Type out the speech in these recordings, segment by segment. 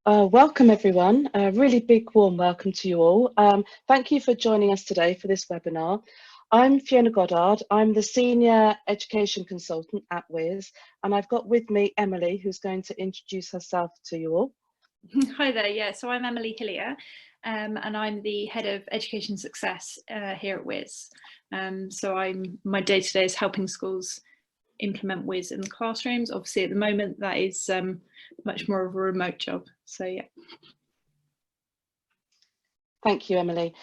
Welcome everyone. A really big warm welcome to you all. Thank you for joining us today for this webinar. I'm Fiona Goddard. I'm the Senior Education Consultant at Whizz, and I've got with me Emily, who's going to introduce herself to you all. Hi there, yeah, so I'm Emily Hillier, and I'm the Head of Education Success here at Whizz. So my day-to-day is helping schools implement Whizz in the classrooms. Obviously at the moment that is much more of a remote job, so yeah. Thank you, Emily.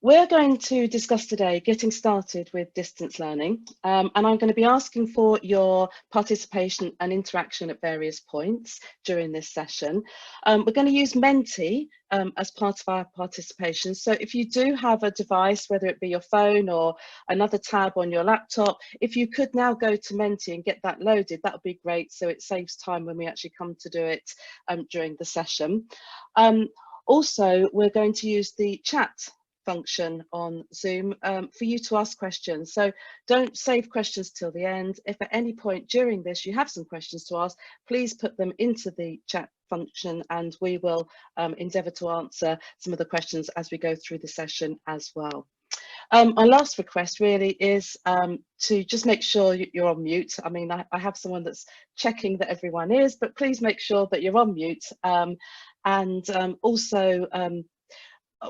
We're going to discuss today getting started with distance learning, and I'm going to be asking for your participation and interaction at various points during this session. We're going to use Menti as part of our participation. So if you do have a device, whether it be your phone or another tab on your laptop, if you could now go to Menti and get that loaded, that would be great, so it saves time when we actually come to do it during the session. Also, we're going to use the chat function on Zoom for you to ask questions. So don't save questions till the end. If at any point during this you have some questions to ask, please put them into the chat function and we will endeavour to answer some of the questions as we go through the session as well. Our last request really is to just make sure you're on mute. I mean, I have someone that's checking that everyone is, but please make sure that you're on mute. Also,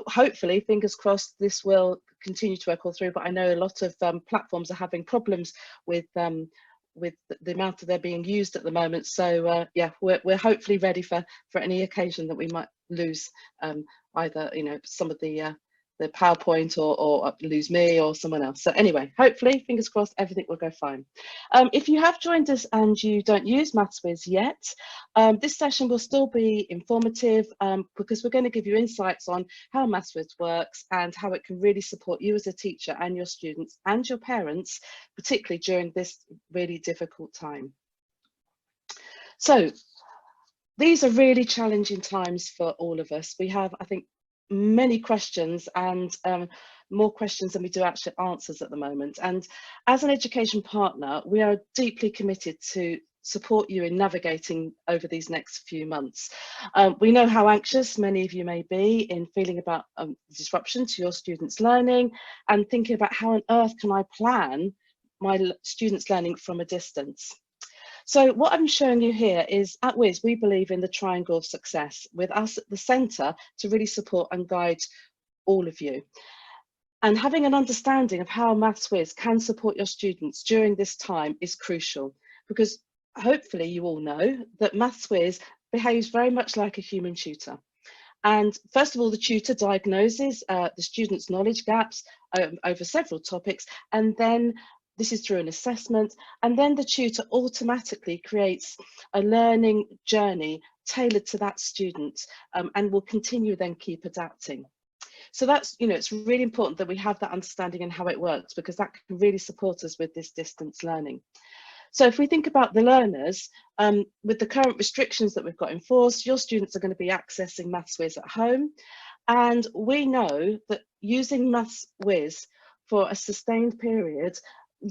hopefully, fingers crossed, this will continue to work all through, but I know a lot of platforms are having problems with the amount that they're being used at the moment. So yeah, we're hopefully ready for any occasion that we might lose either, you know, some of the PowerPoint or lose me or someone else. So anyway, hopefully, fingers crossed, everything will go fine. If you have joined us and you don't use Maths-Whizz yet, this session will still be informative because we're going to give you insights on how Maths-Whizz works and how it can really support you as a teacher and your students and your parents, particularly during this really difficult time. So these are really challenging times for all of us. We have, I think, many questions and more questions than we do actually answers at the moment. And as an education partner, we are deeply committed to support you in navigating over these next few months. We know how anxious many of you may be in feeling about disruption to your students' learning and thinking about how on earth can I plan my students' learning from a distance. So what I'm showing you here is at Whizz, we believe in the triangle of success with us at the centre to really support and guide all of you. And having an understanding of how Maths-Whizz can support your students during this time is crucial because hopefully you all know that Maths-Whizz behaves very much like a human tutor. And first of all, the tutor diagnoses the students' knowledge gaps over several topics, and then this is through an assessment, and then the tutor automatically creates a learning journey tailored to that student and will continue then keep adapting. So that's, you know, it's really important that we have that understanding and how it works because that can really support us with this distance learning. So if we think about the learners, with the current restrictions that we've got in force, your students are going to be accessing Maths-Whizz at home. And we know that using Maths-Whizz for a sustained period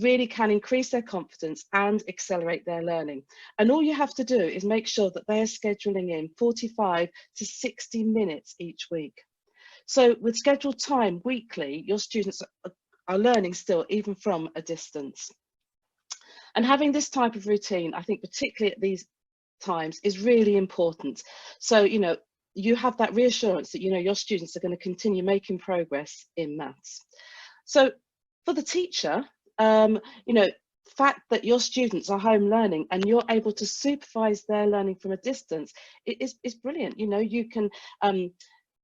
really can increase their confidence and accelerate their learning. And all you have to do is make sure that they're scheduling in 45 to 60 minutes each week. So with scheduled time weekly, your students are learning still, even from a distance. And having this type of routine, I think particularly at these times, is really important. So, you know, you have that reassurance that, you know, your students are going to continue making progress in maths. So for the teacher, you know, the fact that your students are home learning and you're able to supervise their learning from a distance is brilliant. You know, you can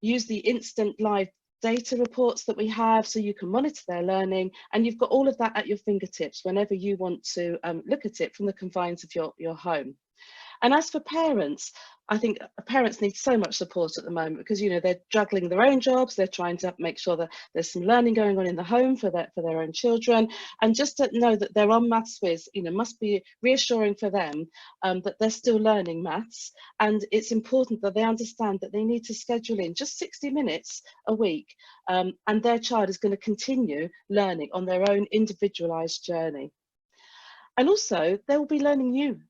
use the instant live data reports that we have so you can monitor their learning, and you've got all of that at your fingertips whenever you want to look at it from the confines of your home. And as for parents, I think parents need so much support at the moment because, you know, they're juggling their own jobs, they're trying to make sure that there's some learning going on in the home for their own children, and just to know that they're on Maths-Whizz, you know, must be reassuring for them that they're still learning maths, and it's important that they understand that they need to schedule in just 60 minutes a week, and their child is going to continue learning on their own individualised journey. And also, they will be learning new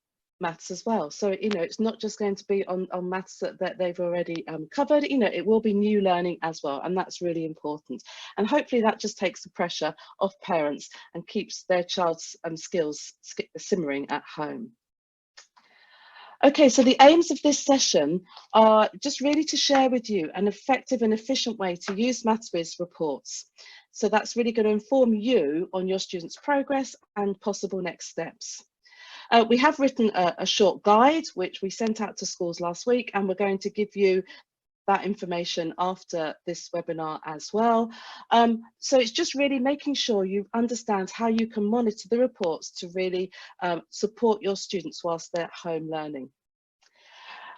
maths as well. So, you know, it's not just going to be on maths that they've already covered, you know, it will be new learning as well. And that's really important. And hopefully that just takes the pressure off parents and keeps their child's skills simmering at home. Okay, so the aims of this session are just really to share with you an effective and efficient way to use Maths-Whizz reports. So that's really going to inform you on your students' progress and possible next steps. We have written a short guide, which we sent out to schools last week, and we're going to give you that information after this webinar as well. So it's just really making sure you understand how you can monitor the reports to really support your students whilst they're at home learning.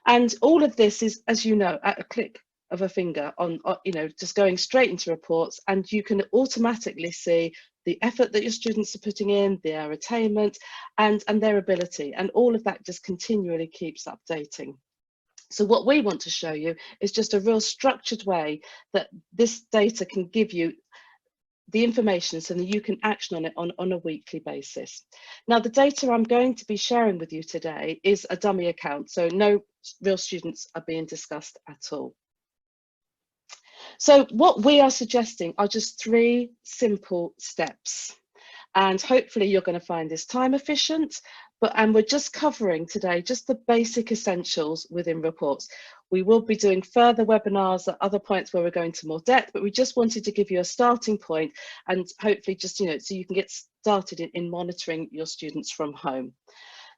And all of this is, as you know, at a click of a finger on, you know, just going straight into reports, and you can automatically see the effort that your students are putting in, their attainment and their ability, and all of that just continually keeps updating. So what we want to show you is just a real structured way that this data can give you the information so that you can action on it on a weekly basis. Now, the data I'm going to be sharing with you today is a dummy account, so no real students are being discussed at all. So what we are suggesting are just 3 simple steps, and hopefully you're going to find this time efficient, and we're just covering today just the basic essentials within reports. We will be doing further webinars at other points where we're going to more depth, but we just wanted to give you a starting point and hopefully just, you know, so you can get started in monitoring your students from home.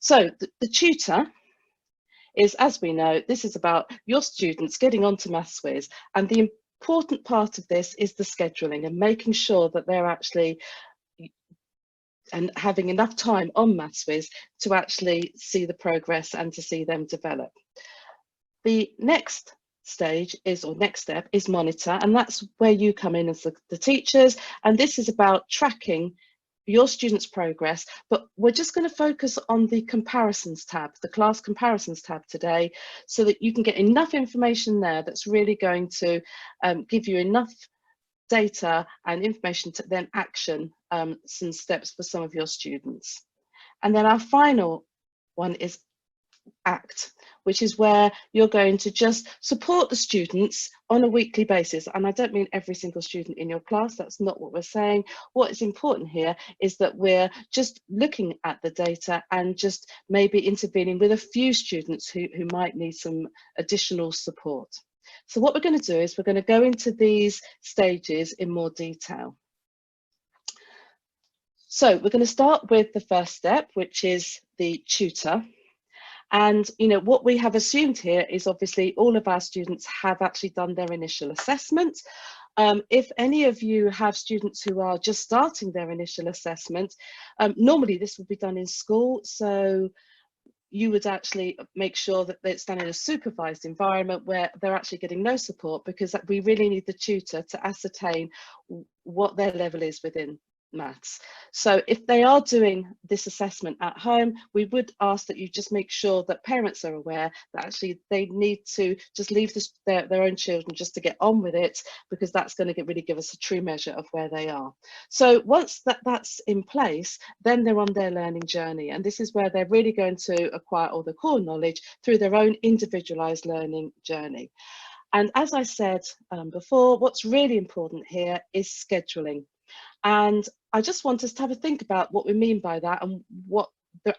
So the tutor is, as we know, this is about your students getting onto Maths-Whizz, and the important part of this is the scheduling and making sure that they're actually and having enough time on Maths-Whizz to actually see the progress and to see them develop. The next stage is, or next step is monitor, and that's where you come in as the teachers, and this is about tracking your students' progress, but we're just going to focus on the comparisons tab, the class comparisons tab today, so that you can get enough information there that's really going to give you enough data and information to then action some steps for some of your students. And then our final one is act, which is where you're going to just support the students on a weekly basis. And I don't mean every single student in your class, that's not what we're saying. What is important here is that we're just looking at the data and just maybe intervening with a few students who might need some additional support. So what we're going to do is we're going to go into these stages in more detail. So we're going to start with the first step, which is the tutor. And, you know, what we have assumed here is obviously all of our students have actually done their initial assessment. If any of you have students who are just starting their initial assessment, normally this would be done in school. So you would actually make sure that it's done in a supervised environment where they're actually getting no support, because we really need the tutor to ascertain what their level is within maths. So if they are doing this assessment at home, we would ask that you just make sure that parents are aware that actually they need to just leave their own children just to get on with it, because that's going to really give us a true measure of where they are. So once that's in place, then they're on their learning journey, and this is where they're really going to acquire all the core knowledge through their own individualized learning journey. And as I said before, what's really important here is scheduling. And I just want us to have a think about what we mean by that and what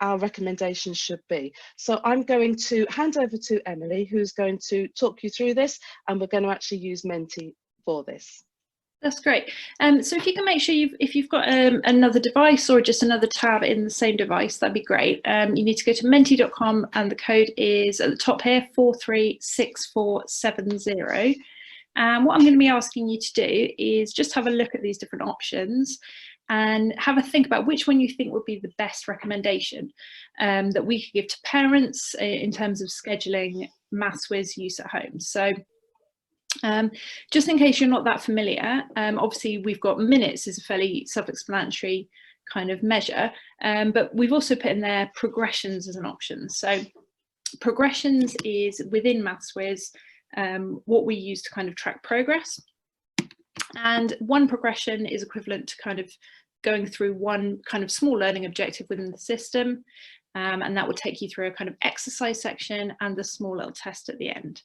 our recommendations should be. So I'm going to hand over to Emily, who's going to talk you through this, and we're going to actually use Menti for this. That's great. So if you can make sure if you've got another device or just another tab in the same device, that'd be great. You need to go to menti.com, and the code is at the top here, 436470. And what I'm going to be asking you to do is just have a look at these different options and have a think about which one you think would be the best recommendation that we could give to parents in terms of scheduling Maths-Whizz use at home. So just in case you're not that familiar, obviously we've got minutes is a fairly self-explanatory kind of measure, but we've also put in there progressions as an option. So progressions is within Maths-Whizz what we use to kind of track progress, and one progression is equivalent to kind of going through one kind of small learning objective within the system. and that will take you through a kind of exercise section and the small little test at the end.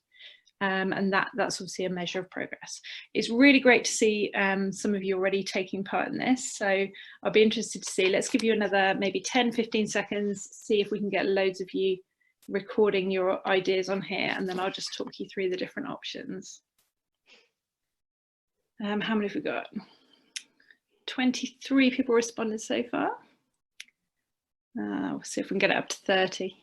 And that's obviously a measure of progress. It's really great to see some of you already taking part in this, so I'll be interested to see. Let's give you another maybe 10-15 seconds, see if we can get loads of you recording your ideas on here, and then I'll just talk you through the different options. How many have we got? 23 people responded so far. We'll see if we can get it up to 30.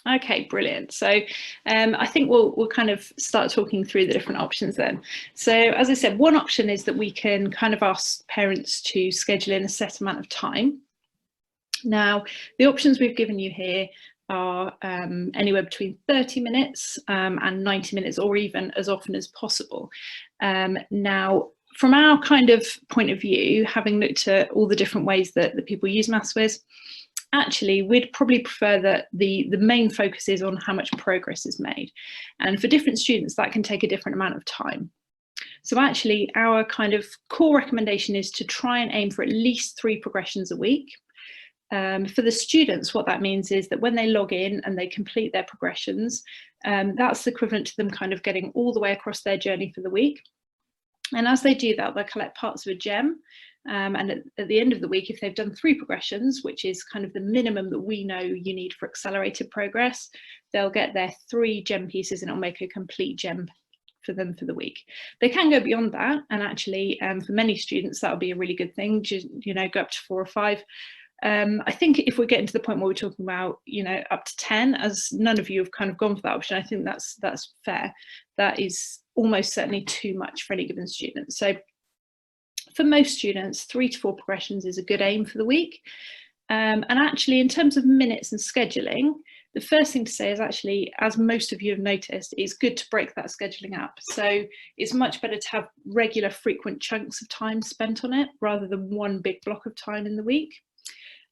Okay, brilliant. So I think we'll kind of start talking through the different options then. So as I said, one option is that we can kind of ask parents to schedule in a set amount of time. Now, the options we've given you here are anywhere between 30 minutes and 90 minutes, or even as often as possible. Now, from our kind of point of view, having looked at all the different ways that people use Maths-Whizz, actually we'd probably prefer that the main focus is on how much progress is made, and for different students that can take a different amount of time. So actually our kind of core recommendation is to try and aim for at least 3 progressions a week. For the students, what that means is that when they log in and they complete their progressions, that's equivalent to them kind of getting all the way across their journey for the week. And as they do that, they'll collect parts of a gem. And at the end of the week, if they've done 3 progressions, which is kind of the minimum that we know you need for accelerated progress, they'll get their 3 gem pieces, and it'll make a complete gem for them for the week. They can go beyond that, and actually for many students that'll be a really good thing, just, you know, go up to 4 or 5. I think if we're getting to the point where we're talking about, you know, up to 10, as none of you have kind of gone for that option, I think that's fair. That is almost certainly too much for any given student. So for most students, 3 to 4 progressions is a good aim for the week. And actually, in terms of minutes and scheduling, the first thing to say is actually, as most of you have noticed, it's good to break that scheduling up. So it's much better to have regular, frequent chunks of time spent on it rather than one big block of time in the week,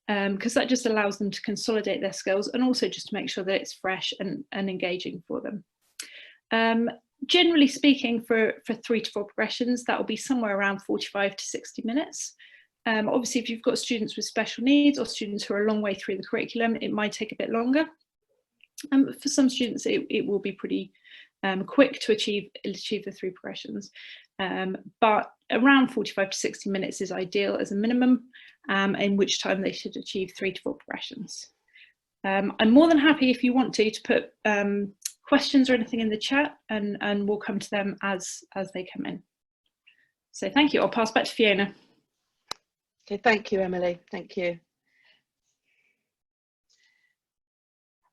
because that just allows them to consolidate their skills and also just to make sure that it's fresh and engaging for them. Generally speaking, for 3 to 4 progressions, that will be somewhere around 45 to 60 minutes. Obviously, if you've got students with special needs or students who are a long way through the curriculum, it might take a bit longer. For some students, it will be pretty quick to achieve the 3 progressions. But around 45 to 60 minutes is ideal as a minimum, in which time they should achieve 3 to 4 progressions. I'm more than happy, if you want to put questions or anything in the chat, and we'll come to them as they come in. So thank you. I'll pass back to Fiona. Okay, thank you, Emily. Thank you.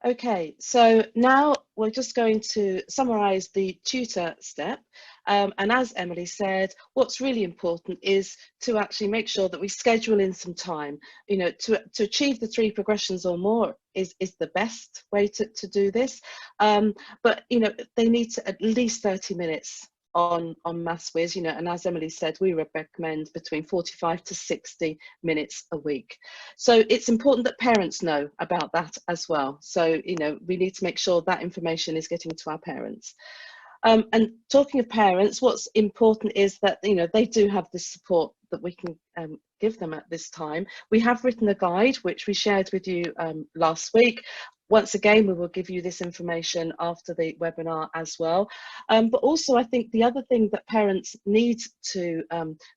Okay, so now we're just going to summarise the tutor step. And as Emily said, what's really important is to actually make sure that we schedule in some time. You know, to achieve the 3 progressions or more is the best way to do this. But, you know, they need to at least 30 minutes on Maths-Whizz, you know, and as Emily said, we recommend between 45 to 60 minutes a week. So it's important that parents know about that as well. So, you know, we need to make sure that information is getting to our parents. And talking of parents, what's important is that, you know, they do have this support that we can give them at this time. We have written a guide, which we shared with you last week. Once again, we will give you this information after the webinar as well. But also, I think the other thing that parents need to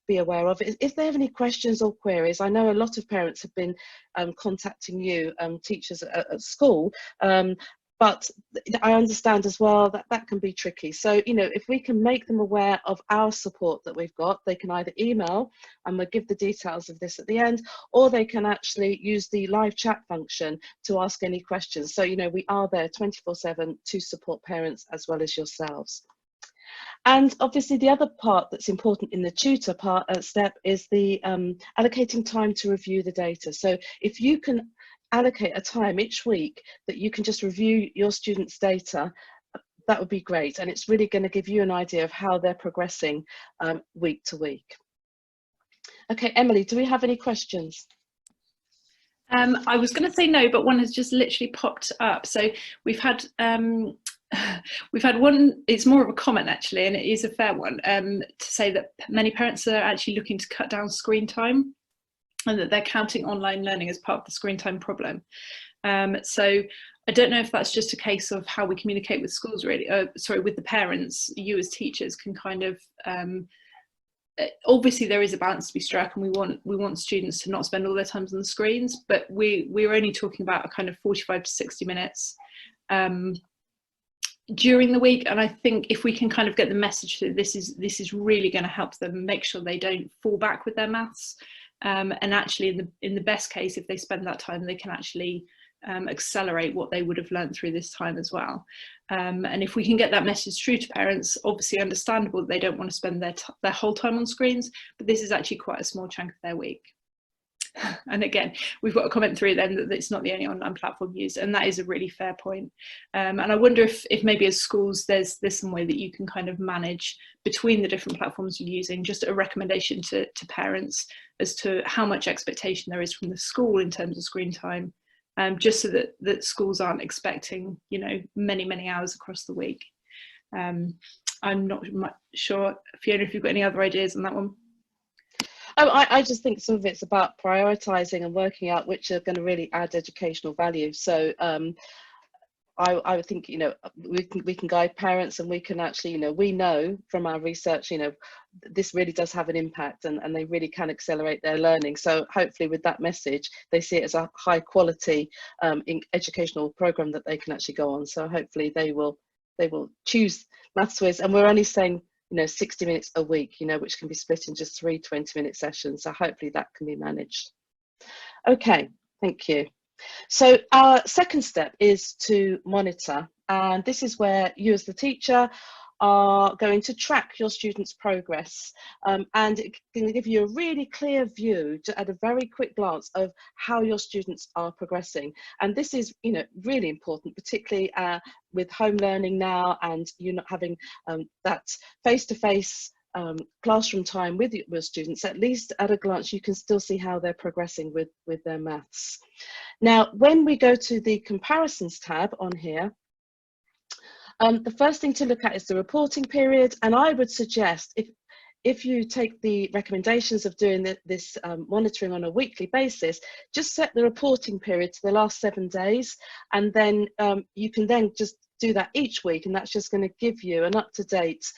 be aware of is if they have any questions or queries. I know a lot of parents have been contacting you, teachers at school, but I understand as well that that can be tricky. So, you know, if we can make them aware of our support that we've got, they can either email, and we'll give the details of this at the end, or they can actually use the live chat function to ask any questions. So, you know, we are there 24/7 to support parents as well as yourselves. And obviously the other part that's important in the tutor step is the allocating time to review the data. So if you can allocate a time each week that you can just review your students' data, that would be great. And it's really going to give you an idea of how they're progressing week to week. Okay, Emily, do we have any questions? I was going to say no, but one has just literally popped up. So we've had one, it's more of a comment actually, and it is a fair one, to say that many parents are actually looking to cut down screen time. and that they're counting online learning as part of the screen time problem. So I don't know if that's just a case of how we communicate with schools, really, sorry, with the parents. You as teachers can kind of, obviously there is a balance to be struck, and we want students to not spend all their time on the screens, but we're only talking about a kind of 45 to 60 minutes during the week. And I think if we can kind of get the message that this is really going to help them make sure they don't fall back with their maths, and actually in the best case, if they spend that time, they can actually accelerate what they would have learned through this time as well. And if we can get that message through to parents, obviously understandable that they don't want to spend their whole time on screens, but this is actually quite a small chunk of their week. And again, we've got a comment through then that it's not the only online platform used, and that is a really fair point. And I wonder if maybe as schools there's some way that you can kind of manage between the different platforms you're using, just a recommendation to parents as to how much expectation there is from the school in terms of screen time, just so that schools aren't expecting, you know, many hours across the week. I'm not sure, Fiona, if you've got any other ideas on that one. I just think some of it's about prioritising and working out which are going to really add educational value. So I would think, you know, we can guide parents, and we can actually, you know, we know from our research, you know, this really does have an impact, and they really can accelerate their learning. So hopefully with that message, they see it as a high quality educational program that they can actually go on. So hopefully they will choose Maths-Whizz, and we're only saying, you know, 60 minutes a week, you know, which can be split in just 3 20-minute sessions. So hopefully that can be managed. Okay, thank you. So our second step is to monitor, and this is where you as the teacher are going to track your students' progress, and it can give you a really clear view at a very quick glance of how your students are progressing. And this is, you know, really important, particularly with home learning now, and you're not having that face-to-face classroom time with your students. At least at a glance you can still see how they're progressing with their maths. Now when we go to the comparisons tab on here, the first thing to look at is the reporting period, and I would suggest if you take the recommendations of doing this monitoring on a weekly basis, just set the reporting period to the last 7 days, and then you can then just do that each week, and that's just going to give you an up-to-date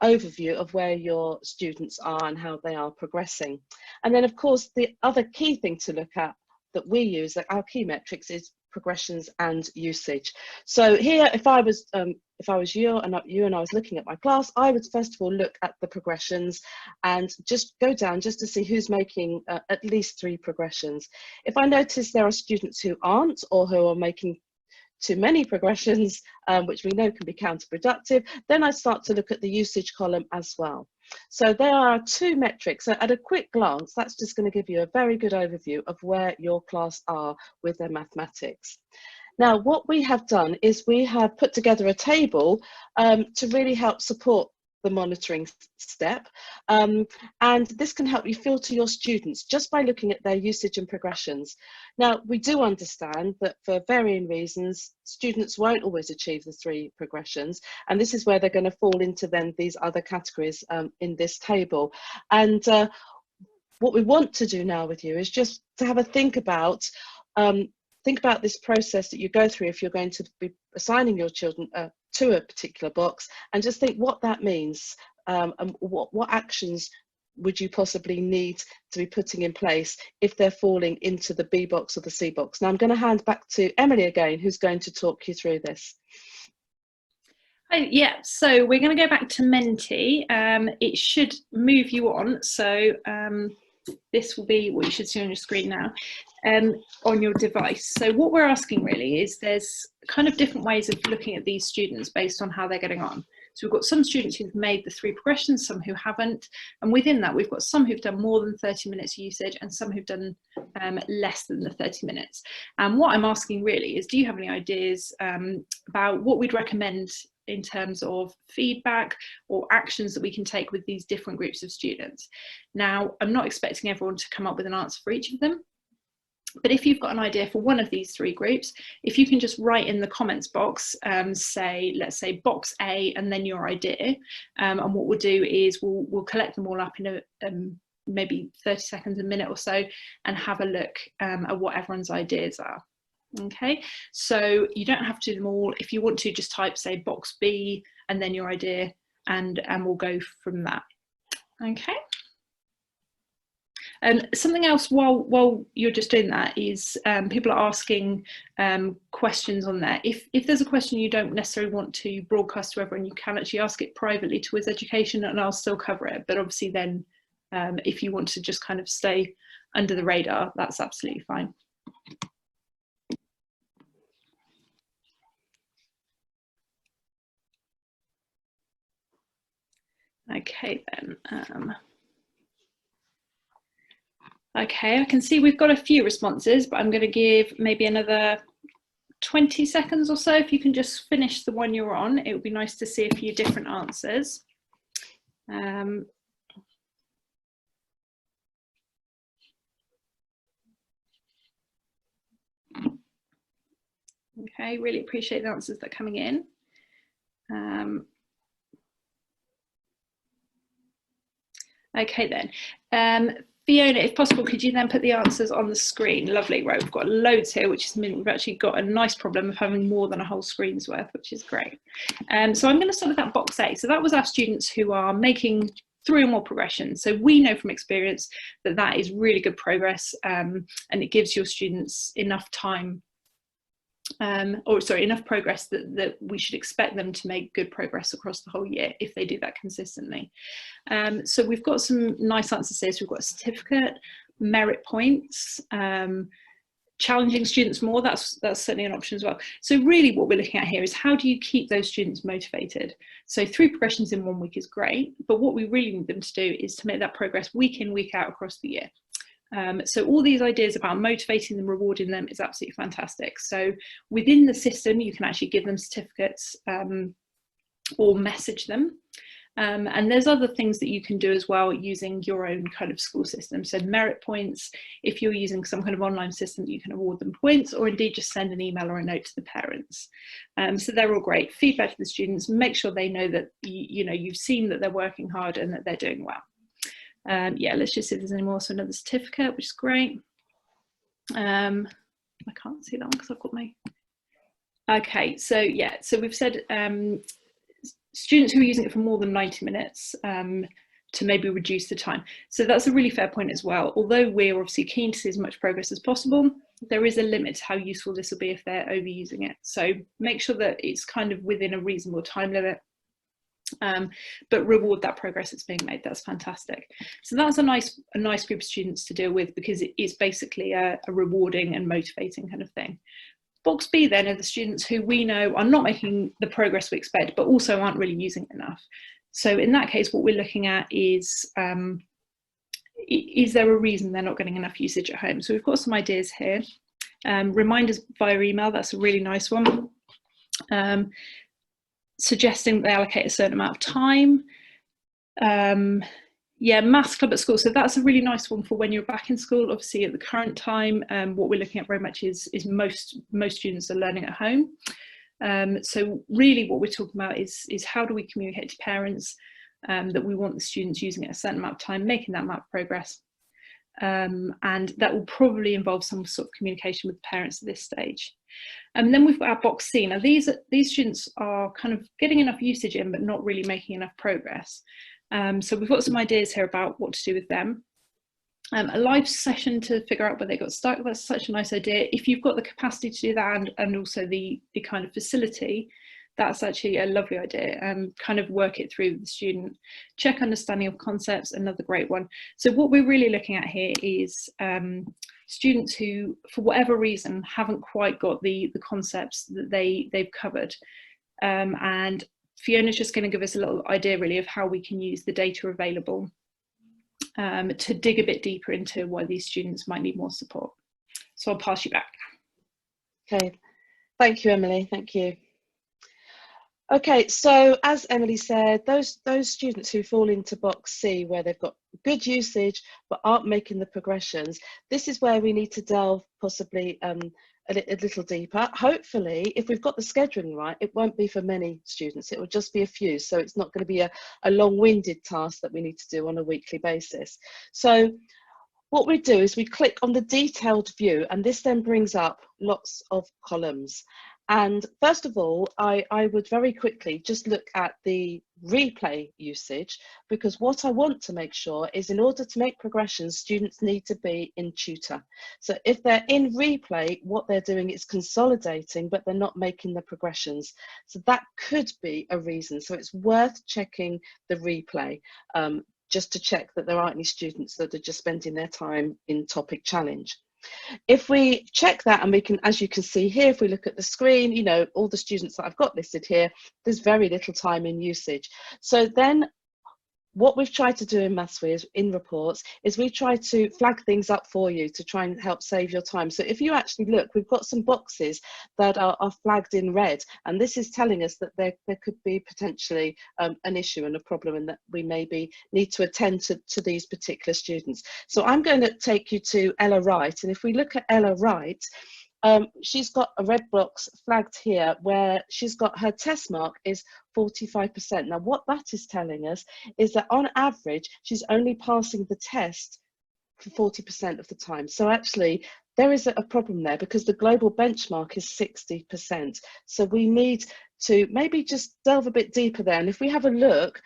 overview of where your students are and how they are progressing. And then of course the other key thing to look at that we use, like our key metrics, is progressions and usage. So here, if I was you and I was looking at my class, I would first of all look at the progressions and just go down just to see who's making at least 3 progressions. If I notice there are students who aren't, or who are making too many progressions, which we know can be counterproductive, then I start to look at the usage column as well. So there are 2 metrics. So at a quick glance, that's just going to give you a very good overview of where your class are with their mathematics. Now, what we have done is we have put together a table to really help support the monitoring step, and this can help you filter your students just by looking at their usage and progressions. Now we do understand that for varying reasons students won't always achieve the 3 progressions, and this is where they're going to fall into then these other categories in this table. And what we want to do now with you is just to have a think about this process that you go through if you're going to be assigning your children to a particular box, and just think what that means, and what actions would you possibly need to be putting in place if they're falling into the B box or the C box. Now I'm going to hand back to Emily again, who's going to talk you through this. Yeah, so we're going to go back to Menti. It should move you on, so this will be what you should see on your screen now, on your device. So what we're asking really is, there's kind of different ways of looking at these students based on how they're getting on. So we've got some students who've made the 3 progressions, some who haven't, and within that we've got some who've done more than 30 minutes usage and some who've done less than the 30 minutes. And what I'm asking really is, do you have any ideas about what we'd recommend in terms of feedback or actions that we can take with these different groups of students? Now, I'm not expecting everyone to come up with an answer for each of them, but if you've got an idea for one of these 3 groups, if you can just write in the comments box, say, let's say box A and then your idea, and what we'll do is we'll collect them all up in a maybe 30 seconds, a minute or so, and have a look at what everyone's ideas are. Okay, so you don't have to do them all. If you want to, just type, say, box B and then your idea, and we'll go from that. Okay. Something else while you're just doing that is people are asking questions on there. If there's a question you don't necessarily want to broadcast to everyone, you can actually ask it privately to Whizz Education and I'll still cover it. But obviously then if you want to just kind of stay under the radar, that's absolutely fine. Okay then. Okay, I can see we've got a few responses, but I'm going to give maybe another 20 seconds or so. If you can just finish the one you're on, it would be nice to see a few different answers. Okay, really appreciate the answers that are coming in. Okay then. Fiona, if possible, could you then put the answers on the screen? Lovely, right, we've got loads here, which means we've actually got a nice problem of having more than a whole screen's worth, which is great. So I'm going to start with that box A. So that was our students who are making 3 or more progressions. So we know from experience that that is really good progress, and it gives your students enough time, enough progress that we should expect them to make good progress across the whole year if they do that consistently. So we've got some nice answers here. So we've got a certificate, merit points, challenging students more, that's certainly an option as well. So really what we're looking at here is how do you keep those students motivated? So 3 progressions in 1 week is great, but what we really need them to do is to make that progress week in, week out across the year. So all these ideas about motivating them, rewarding them is absolutely fantastic. So within the system, you can actually give them certificates or message them. And there's other things that you can do as well using your own kind of school system. So merit points, if you're using some kind of online system, you can award them points, or indeed just send an email or a note to the parents. So they're all great. Feedback to the students, make sure they know that you've seen that they're working hard and that they're doing well. Yeah, let's just see if there's any more. So another certificate, which is great. I can't see that one because I've got my... Okay, so yeah, so we've said students who are using it for more than 90 minutes to maybe reduce the time. So that's a really fair point as well. Although we're obviously keen to see as much progress as possible, there is a limit to how useful this will be if they're overusing it. So make sure that it's kind of within a reasonable time limit. But reward that progress that's being made. That's fantastic. So that's a nice group of students to deal with, because it is basically a rewarding and motivating kind of thing. Box B then are the students who we know are not making the progress we expect, but also aren't really using it enough. So in that case, what we're looking at is there a reason they're not getting enough usage at home? So we've got some ideas here. Reminders via email, that's a really nice one. Suggesting they allocate a certain amount of time. Yeah, maths club at school. So that's a really nice one for when you're back in school. Obviously at the current time, what we're looking at very much is most students are learning at home. So really what we're talking about is how do we communicate to parents that we want the students using it a certain amount of time, making that amount of progress. And that will probably involve some sort of communication with the parents at this stage. And then we've got our box C. Now these students are kind of getting enough usage in, but not really making enough progress. So we've got some ideas here about what to do with them. A live session to figure out where they got stuck. That's such a nice idea. If you've got the capacity to do that and also the kind of facility, that's actually a lovely idea. Kind of work it through with the student. Check understanding of concepts, another great one. So what we're really looking at here is students who, for whatever reason, haven't quite got the concepts that they've covered. And Fiona's just going to give us a little idea really of how we can use the data available to dig a bit deeper into why these students might need more support. So I'll pass you back. Okay, thank you, Emily, thank you. Okay, so as Emily said, those students who fall into box C, where they've got good usage but aren't making the progressions, this is where we need to delve possibly a a little deeper. Hopefully, if we've got the scheduling right, it won't be for many students. It will just be a few. So it's not going to be a long-winded task that we need to do on a weekly basis. So what we do is we click on the detailed view, and this then brings up lots of columns. And first of all, I would very quickly just look at the replay usage, because what I want to make sure is, in order to make progressions, students need to be in tutor. So if they're in replay, what they're doing is consolidating, but they're not making the progressions. So that could be a reason. So it's worth checking the replay, just to check that there aren't any students that are just spending their time in topic challenge. If we check that, and we can, as you can see here, if we look at the screen, you know, all the students that I've got listed here, there's very little time in usage. So then what we've tried to do in Maths-Whizz in reports is we try to flag things up for you to try and help save your time. So if you actually look, we've got some boxes that are flagged in red, and this is telling us that there could be potentially an issue and a problem, and that we maybe need to attend to these particular students. So I'm going to take you to Ella Wright, and if we look at Ella Wright, she's got a red box flagged here where she's got her test mark is 45%. Now what that is telling us is that on average she's only passing the test for 40% of the time. So actually there is a problem there, because the global benchmark is 60%. So we need to maybe just delve a bit deeper there. And if we have a look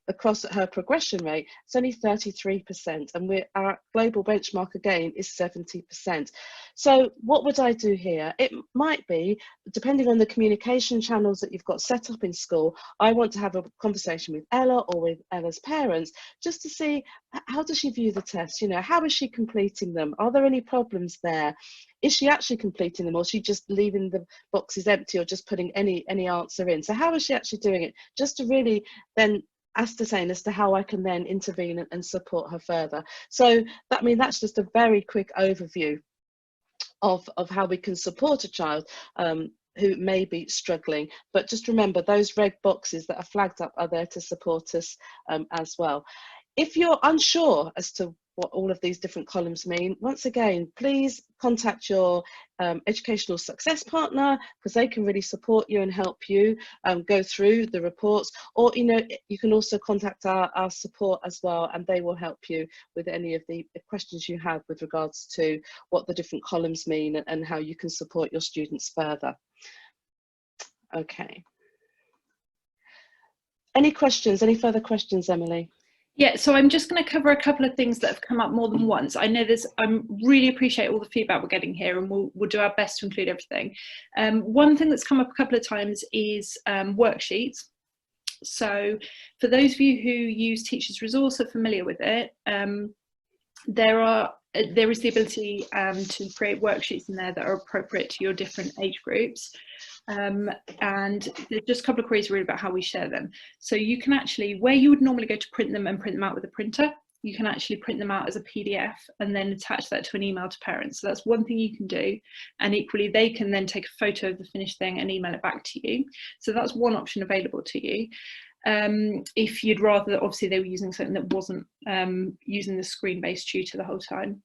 across at her progression rate, it's only 33%, and our global benchmark again is 70%. So what would I do here? It might be, depending on the communication channels that you've got set up in school, I want to have a conversation with Ella or with Ella's parents, just to see, how does she view the test? You know, how is she completing them? Are there any problems there? Is she actually completing them, or is she just leaving the boxes empty, or just putting any answer in? So how is she actually doing it? Just to really then ascertain as to how I can then intervene and support her further. So that, I mean, that's just a very quick overview of how we can support a child who may be struggling. But just remember, those red boxes that are flagged up are there to support us as well. If you're unsure as to what all of these different columns mean, once again, please contact your educational success partner, because they can really support you and help you go through the reports. Or, you know, you can also contact our support as well, and they will help you with any of the questions you have with regards to what the different columns mean and how you can support your students further. Okay. Any questions, any further questions, Emily? Yeah, so I'm just going to cover a couple of things that have come up more than once. I know I really appreciate all the feedback we're getting here, and we'll do our best to include everything. One thing that's come up a couple of times is worksheets. So for those of you who use Teachers Resource are familiar with it, there is the ability to create worksheets in there that are appropriate to your different age groups. And there's just a couple of queries really about how we share them. So you can actually, where you would normally go to print them and print them out with a printer, you can actually print them out as a PDF and then attach that to an email to parents. So that's one thing you can do. And equally, they can then take a photo of the finished thing and email it back to you. So that's one option available to you. If you'd rather, obviously they were using something that wasn't using the screen-based tutor the whole time.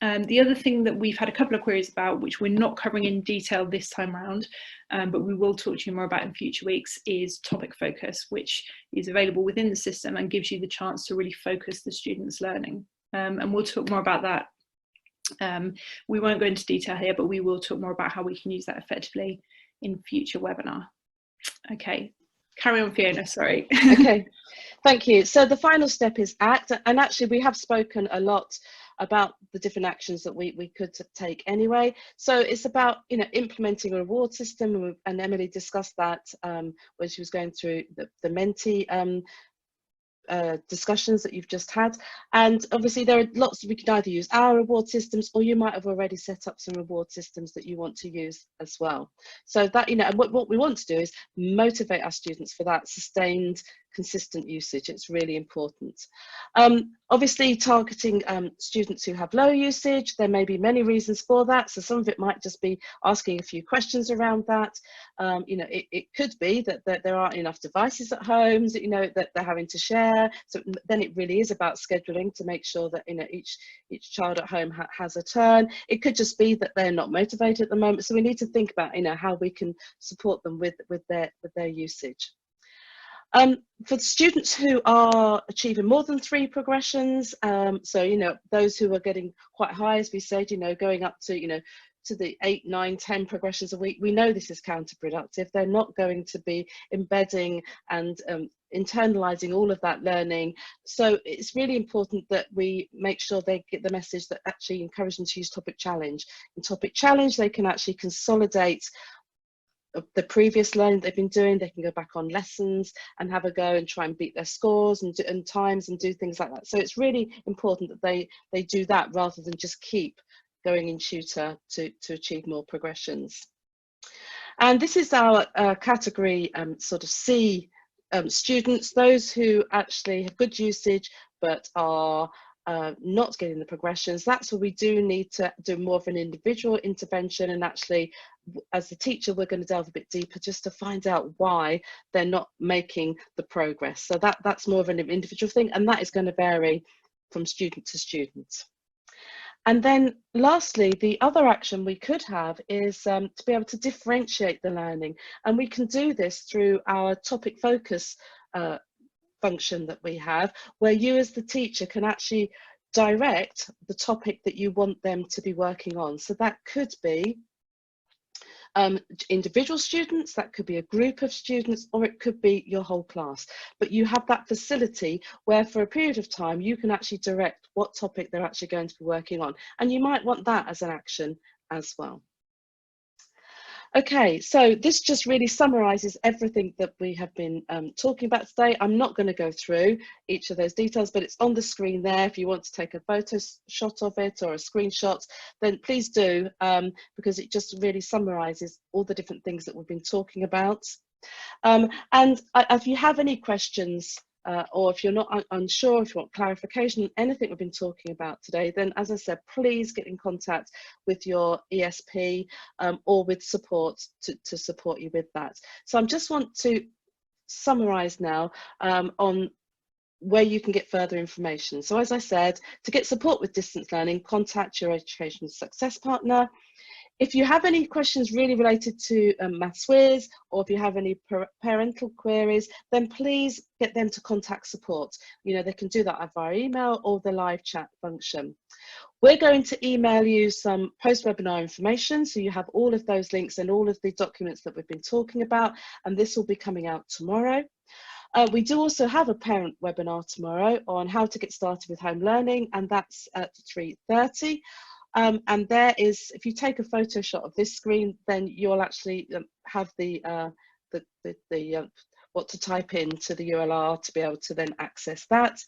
The other thing that we've had a couple of queries about, which we're not covering in detail this time around, but we will talk to you more about in future weeks, is topic focus, which is available within the system and gives you the chance to really focus the students' learning. And we'll talk more about that. We won't go into detail here, but we will talk more about how we can use that effectively in future webinar. Okay, carry on, Fiona, sorry. Okay, thank you. So the final step is act, and actually we have spoken a lot about the different actions that we could take anyway. So it's about, you know, implementing a reward system, and Emily discussed that when she was going through the Menti discussions that you've just had. And obviously there are lots, we could either use our reward systems, or you might have already set up some reward systems that you want to use as well. So that, you know, and what we want to do is motivate our students for that sustained consistent usage. It's really important. Obviously, targeting students who have low usage, there may be many reasons for that. So some of it might just be asking a few questions around that. You know, it could be that there aren't enough devices at home, you know, that they're having to share. So then it really is about scheduling to make sure that, you know, each child at home has a turn. It could just be that they're not motivated at the moment. So we need to think about, you know, how we can support them with their usage. For the students who are achieving more than 3 progressions, so, you know, those who are getting quite high, as we said, you know, going up to, you know, to the 8, 9, 10 progressions a week, we know this is counterproductive. They're not going to be embedding and internalizing all of that learning. So it's really important that we make sure they get the message that actually encourage them to use Topic Challenge. In Topic Challenge, they can actually consolidate the previous learning they've been doing. They can go back on lessons and have a go and try and beat their scores and times and do things like that. So it's really important that they do that rather than just keep going in tutor to achieve more progressions. And this is our category sort of C students, those who actually have good usage but are not getting the progressions. That's where we do need to do more of an individual intervention, and actually as a teacher we're going to delve a bit deeper just to find out why they're not making the progress. So that's more of an individual thing, and that is going to vary from student to student. And then lastly, the other action we could have is to be able to differentiate the learning, and we can do this through our topic focus function that we have, where you as the teacher can actually direct the topic that you want them to be working on. So that could be individual students, that could be a group of students, or it could be your whole class. But you have that facility where for a period of time you can actually direct what topic they're actually going to be working on, and you might want that as an action as well. Okay, so this just really summarises everything that we have been talking about today. I'm not going to go through each of those details, but it's on the screen there. If you want to take a photo shot of it or a screenshot, then please do, because it just really summarises all the different things that we've been talking about. And if you have any questions, or if you're not unsure, if you want clarification on anything we've been talking about today, then as I said, please get in contact with your ESP or with support to support you with that. So I just want to summarise now on where you can get further information. So as I said, to get support with distance learning, contact your education success partner. If you have any questions really related to Maths-Whizz, or if you have any parental queries, then please get them to contact support. You know, they can do that via email or the live chat function. We're going to email you some post-webinar information, so you have all of those links and all of the documents that we've been talking about, and this will be coming out tomorrow. We do also have a parent webinar tomorrow on how to get started with home learning, and that's at 3:30. And there is, if you take a photo shot of this screen, then you'll actually have what to type in to the URL to be able to then access that.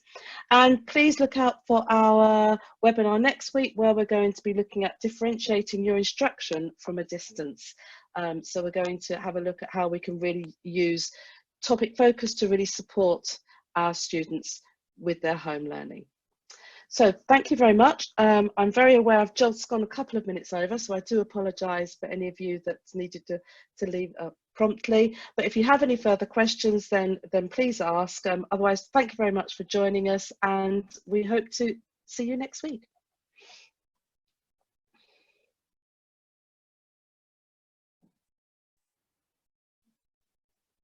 And please look out for our webinar next week, where we're going to be looking at differentiating your instruction from a distance. So we're going to have a look at how we can really use topic focus to really support our students with their home learning. So thank you very much. I'm very aware I've just gone a couple of minutes over, so I do apologise for any of you that's needed to leave promptly. But if you have any further questions, then please ask. Otherwise, thank you very much for joining us, and we hope to see you next week.